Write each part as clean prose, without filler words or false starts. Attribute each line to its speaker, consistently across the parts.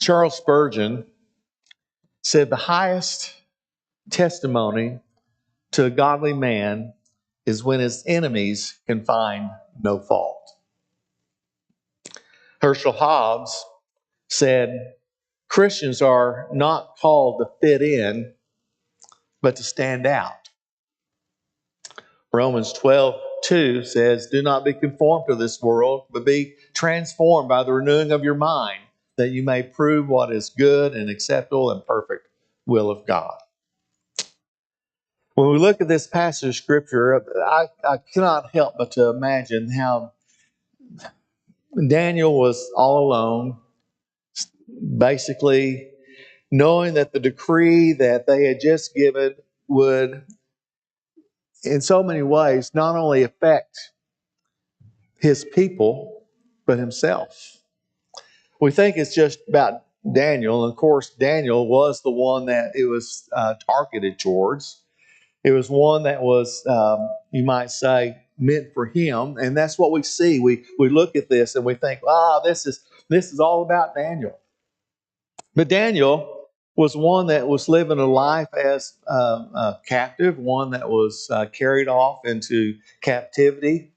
Speaker 1: Charles Spurgeon said the highest testimony to a godly man is when his enemies can find no fault. Herschel Hobbs said Christians are not called to fit in, but to stand out. Romans 12:2 says, "Do not be conformed to this world, but be transformed by the renewing of your mind, that you may prove what is good and acceptable and perfect will of God." When we look at this passage of Scripture, I cannot help but to imagine how Daniel was all alone, basically knowing that the decree that they had just given would, in so many ways, not only affect his people, but himself. We think it's just about Daniel. And of course, Daniel was the one that it was targeted towards. It was one that was, you might say, meant for him. And that's what we see. We look at this and we think, this is all about Daniel. But Daniel was one that was living a life as a captive, one that was carried off into captivity.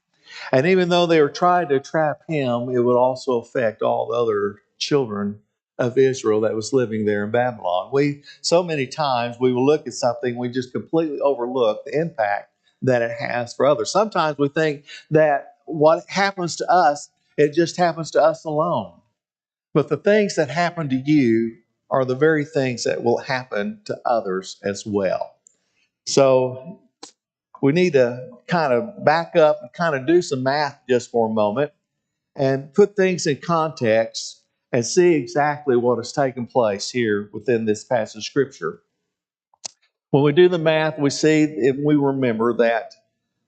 Speaker 1: And even though they were trying to trap him, it would also affect all the other children of Israel that was living there in Babylon. So many times we will look at something, we just completely overlook the impact that it has for others. Sometimes we think that what happens to us, it just happens to us alone. But the things that happen to you are the very things that will happen to others as well. So we need to kind of back up and kind of do some math just for a moment and put things in context and see exactly what has taken place here within this passage of Scripture. When we do the math, we see, if we remember that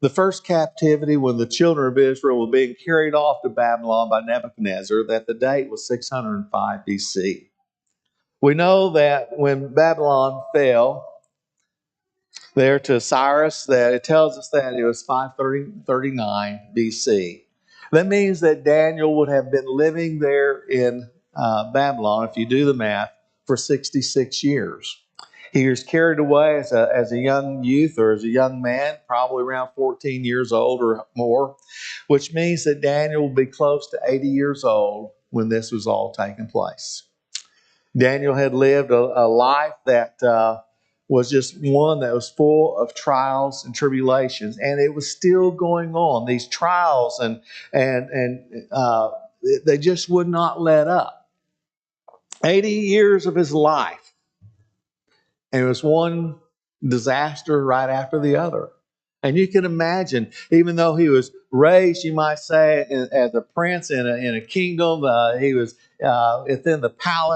Speaker 1: the first captivity when the children of Israel were being carried off to Babylon by Nebuchadnezzar, that the date was 605 BC. We know that when Babylon fell there to Cyrus, that it tells us that it was 539 BC. That means that Daniel would have been living there in Babylon, if you do the math, for 66 years. He was carried away as a young youth or as a young man, probably around 14 years old or more, which means that Daniel will be close to 80 years old when this was all taking place. Daniel had lived a life that was just one that was full of trials and tribulations, and it was still going on. These trials and they just would not let up. 80 years of his life, and it was one disaster right after the other. And you can imagine, even though he was raised, you might say, as a prince in a kingdom, he was within the palace.